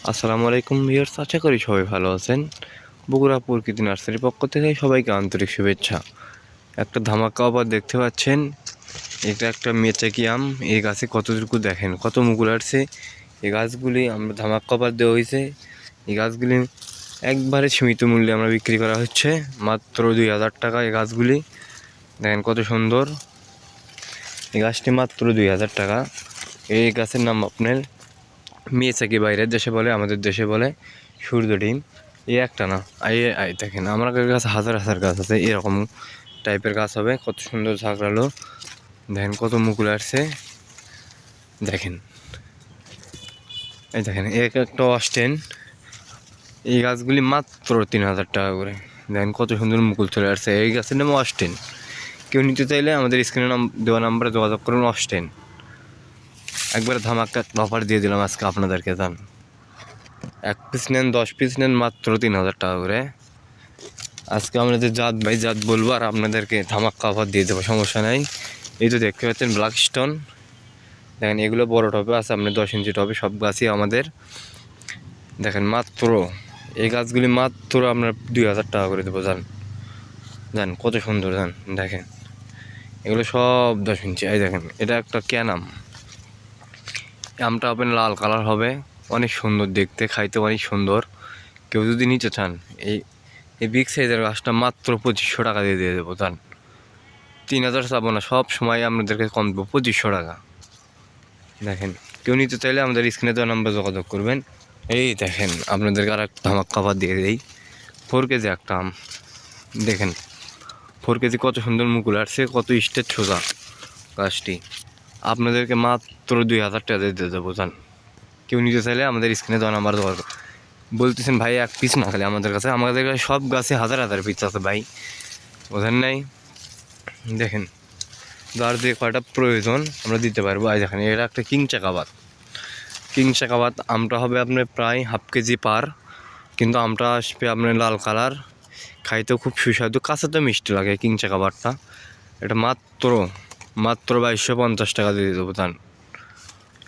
আসসালামু আলাইকুম ভিউয়ার্স, আশা করি সবাই ভালো আছেন। বগুড়া প্রকৃতি নার্সারির পক্ষ থেকে সবাইকে আন্তরিক শুভেচ্ছা। একটা ধামাকা অফার দেখতে পাচ্ছেন, এটা একটা মেচাকি আম। এই গাছে কতটুকু দেখেন, কত মুকুল আসছে। এই গাছগুলি আমরা ধামাকা অফার দেওয়া হয়েছে। এই গাছগুলি একবারে সীমিত মূল্যে আমরা বিক্রি করা হচ্ছে, মাত্র 2000 টাকা। এই গাছগুলি দেখেন কত সুন্দর। এই গাছটি মাত্র 2000 টাকা। এই গাছের নাম আপনার মেচাকি, বাইরের দেশে বলে, আমাদের দেশে বলে সূর্য ডিম। এই একটা না, আই দেখেন আমার কাছে হাজার হাজার গাছ আছে, এরকম টাইপের গাছ হবে। কত সুন্দর ঝাঁকড়ালো, দেখেন কত মুকুল আসছে। দেখেন এই দেখেন এক একটা অস্টেন। এই গাছগুলি মাত্র 3000 টাকা করে। দেখেন কত সুন্দর মুকুল চলে আসছে। এই গাছের নাম অস্টেন। কেউ নিতে চাইলে আমাদের স্ক্রিনে দেওয়া নাম্বারে যোগাযোগ করুন। অস্টেন একবারে ধামাকা অফার দিয়ে দিলাম আজকে আপনাদেরকে। জান 1 পিস নেন 10 পিস নেন, মাত্র 3000 টাকা করে। আজকে আপনাদের জাত বাই জাত বলবো, আর আপনাদেরকে ধামাক্কা অফার দিয়ে দেবো, সমস্যা নাই। এই তো দেখতে পাচ্ছেন ব্ল্যাক স্টোন। দেখেন এগুলো বড় টবে আছে, আপনার 10 ইঞ্চি টবে সব গাছই আমাদের। দেখেন মাত্র এই গাছগুলি মাত্র আপনার 2000 টাকা করে দেবো। জান জান কত সুন্দর। জান দেখেন এগুলো সব 10 ইঞ্চি। এই দেখেন এটা একটা ক্যানাম। আমটা আপনার লাল কালার হবে, অনেক সুন্দর দেখতে, খাইতে অনেক সুন্দর। কেউ যদি নিতে চান এই বিগ সাইজের গাছটা মাত্র 2500 টাকা দিয়ে দেবো। জান 3000 চাবো না, সব সময় আপনাদেরকে কম দেবো, 2500 টাকা। দেখেন কেউ নিতে চাইলে আমাদের স্ক্রিনে দেওয়া নাম্বার যোগাযোগ করবেন। এই দেখেন আপনাদেরকে আর একটা ধামাক কাভার দিয়ে দিই। 4 কেজি একটা আম। দেখেন 4 কেজি কত সুন্দর মুকুল আসছে, কত স্টেজ সোজা গাছটি। আপনাদেরকে মাত্র 2000 টাকা দিয়ে দেবো। জান কেউ নিতে চাইলে আমাদের স্ক্রিনে দেওয়া নাম্বার যোগাযোগ। বলতেছেন ভাই 1 পিস না, খালি আমাদের কাছে সব গাছে হাজার হাজার পিস আছে ভাই, বোঝেন নাই। দেখেন যার যে কয়টা প্রয়োজন আমরা দিতে পারবো। আজ দেখেন এটা একটা কিং চাকাবাত। কিং চাকাবাত আমটা হবে আপনার প্রায় হাফ কেজি পার, কিন্তু আমটা আসবে আপনার লাল কালার, খাইতেও খুব সুস্বাদু, কাঁচাতে মিষ্টি লাগে কিং চাকাবাতটা। এটা মাত্র 2250 টাকা দিয়ে দেবো। জান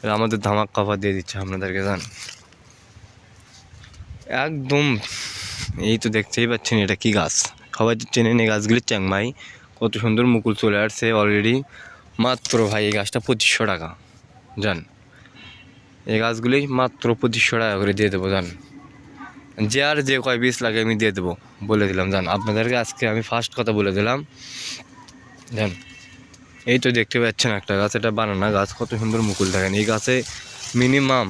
এটা আমাদের ধামাক কাভার দিয়ে দিচ্ছে আপনাদেরকে। জান একদম এই তো দেখতেই পাচ্ছেন এটা কি গাছ, সবাই তো চেনেন এই গাছগুলি, চ্যাংমাই। কত সুন্দর মুকুল চলে আসছে অলরেডি। মাত্র ভাই এই গাছটা 2500 টাকা। জান এই গাছগুলি মাত্র 2500 টাকা করে দিয়ে দেবো। জান যে আর যে কয় পিস লাগে আমি দিয়ে দেবো, বলে দিলাম। জান আপনাদেরকে আজকে আমি ফার্স্ট কথা বলে দিলাম। জান এই তো দেখতে পাচ্ছেন একটা গাছ, এটা বানানা গাছ, কত সুন্দর মুকুল। দেখেন এই গাছে মিনিমাম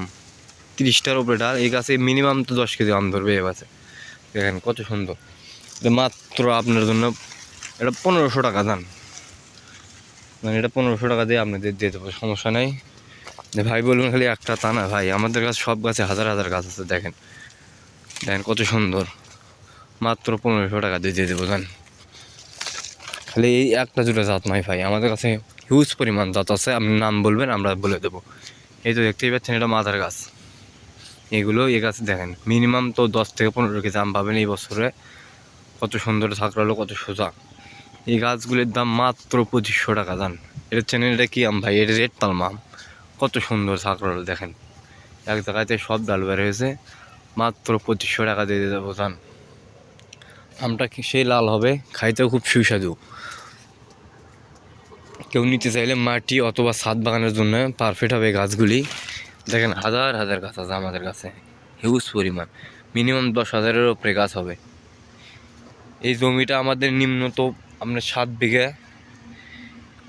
30টার উপরে ডাল। এই গাছে মিনিমাম তো 10 কেজি আম ধরবে এই গাছে। দেখেন কত সুন্দর। এটা মাত্র আপনার জন্য এটা 1500 টাকা। জান মানে এটা 1500 টাকা দিয়ে আপনাদের দিয়ে দেবো, সমস্যা নাই। ভাই বলবেন খালি একটা, তা না ভাই, আমাদের কাছে সব গাছে হাজার হাজার গাছ আছে। দেখেন দেখেন কত সুন্দর, মাত্র 1500 টাকা দিয়ে দেবো। জান খালি এই একটা দুটো জাত নয় ভাই, আমাদের কাছে হিউজ পরিমাণ জাত আছে। আপনি নাম বলবেন আমরা বলে দেবো। এই তো দেখতেই পাচ্ছেন এটা মাদার গাছ। এগুলো এই গাছ দেখেন মিনিমাম তো 10 থেকে 15 কেজি আম পাবেন এই বছরে। কত সুন্দর ঝাঁকড়ালো, কত সোজা। এই গাছগুলির দাম মাত্র 2500 টাকা। জান এটা চেনেন এটা কি আম ভাই? এটা রেড পালমা আম। কত সুন্দর ঝাঁকড়ালো, দেখেন এক জায়গাতে সব ডাল বের হয়েছে। মাত্র 2500 টাকা দিয়ে দেবো। জান আমটা সেই লাল হবে, খাইতেও খুব সুস্বাদু। কেউ নিতে চাইলে মাটি অথবা ছাদ বাগানের জন্য পারফেক্ট হবে গাছগুলি। দেখেন হাজার হাজার গাছ আছে আমাদের কাছে, হিউজ পরিমাণ, মিনিমাম 10,000-এর উপরে গাছ হবে। এই জমিটা আমাদের নিম্নত আপনার 7 বিঘা।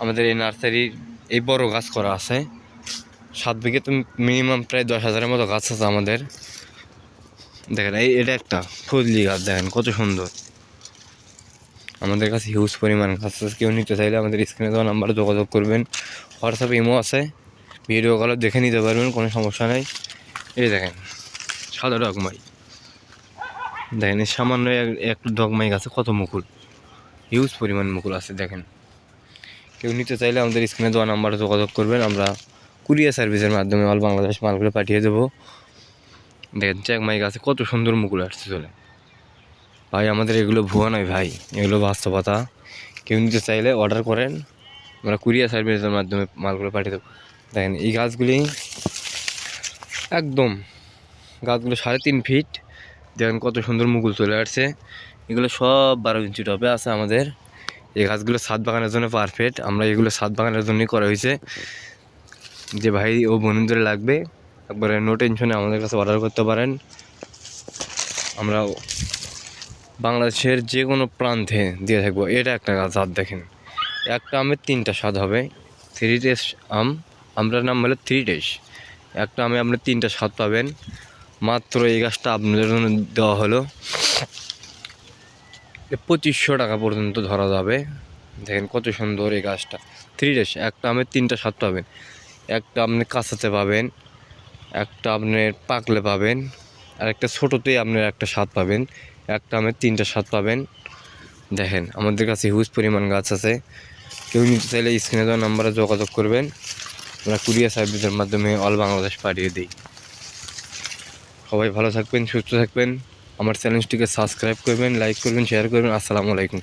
আমাদের এই নার্সারির এই বড় গাছ করা আছে 7 বিঘে, তো মিনিমাম প্রায় 10,000-এর মতো গাছ আছে আমাদের। দেখেন এটা একটা ফজলি গাছ, দেখেন কত সুন্দর। আমাদের কাছে হিউজ পরিমাণ গাছ আছে। কেউ নিতে চাইলে আমাদের স্ক্রিনে দেওয়া নাম্বারে যোগাযোগ করবেন। হোয়াটসঅ্যাপ ইমো আছে, ভিডিও কলে দেখে নিতে পারবেন, কোনো সমস্যা নেই। এই দেখেন সাদা ডগমাই। দেখেন এই সামান্য এক ডগমাই গাছে কত মুকুল, হিউজ পরিমাণ মুকুল আছে। দেখেন কেউ নিতে চাইলে আমাদের স্ক্রিনে দেওয়া নাম্বারে যোগাযোগ করবেন, আমরা কুরিয়ার সার্ভিসের মাধ্যমে অল বাংলাদেশ মালগুলো পাঠিয়ে দেবো। দেখেন চ্যাংমাই গাছে কত সুন্দর মুকুল আসছে চলে। ভাই আমাদের এগুলো ভুয়া নয় ভাই, এগুলো বাস্তবতা। কেউ নিতে চাইলে অর্ডার করেন, আমরা কুরিয়ার সার্ভিসের মাধ্যমে মালগুলো পাঠিয়ে দেবো। দেখেন এই গাছগুলি একদম গাছগুলো 3.5 ফিট, দেখেন কত সুন্দর মুকুল চলে আসছে। এগুলো সব 12 ইঞ্চি টবে আছে আমাদের। এই গাছগুলো ছাদ বাগানের জন্য পারফেক্ট। আমরা এগুলো ছাদ বাগানের জন্যই করা হয়েছে। যে ভাই ও বন্ধুদের লাগবে একবারে নো টেনশনে আমাদের কাছে অর্ডার করতে পারেন। আমরা বাংলাদেশের যে কোনো প্রান্তে দিয়ে থাকবো। এটা একটা গাছ, আর দেখেন একটা আমের 3টা স্বাদ হবে। 3 ডেজ আম, আমরা নাম হলো 3 ডেজ। একটা আমে আপনি 3টা স্বাদ পাবেন। মাত্র এই গাছটা আপনাদের জন্য দেওয়া হলো 2500 টাকা পর্যন্ত ধরা যাবে। দেখেন কত সুন্দর এই গাছটা। 3 ডেজ, একটা আমের 3টা স্বাদ পাবেন। একটা আপনি কাঁচাতে পাবেন, একটা আপনার পাকলে পাবেন, আর একটা ছোটোতেই আপনার একটা স্বাদ পাবেন। একটা আমের 3টা স্বাদ পাবেন। দেখেন আমাদের কাছে হিউজ পরিমাণ গাছ আছে। কেউ নিতে চাইলে স্ক্রিনে দেওয়া নাম্বারে যোগাযোগ করবেন। আমরা কুরিয়ার সার্ভিসের মাধ্যমে অল বাংলাদেশ পাঠিয়ে দিই। সবাই ভালো থাকবেন, সুস্থ থাকবেন। আমার চ্যানেলটিকে সাবস্ক্রাইব করবেন, লাইক করবেন, শেয়ার করবেন। আসসালামু আলাইকুম।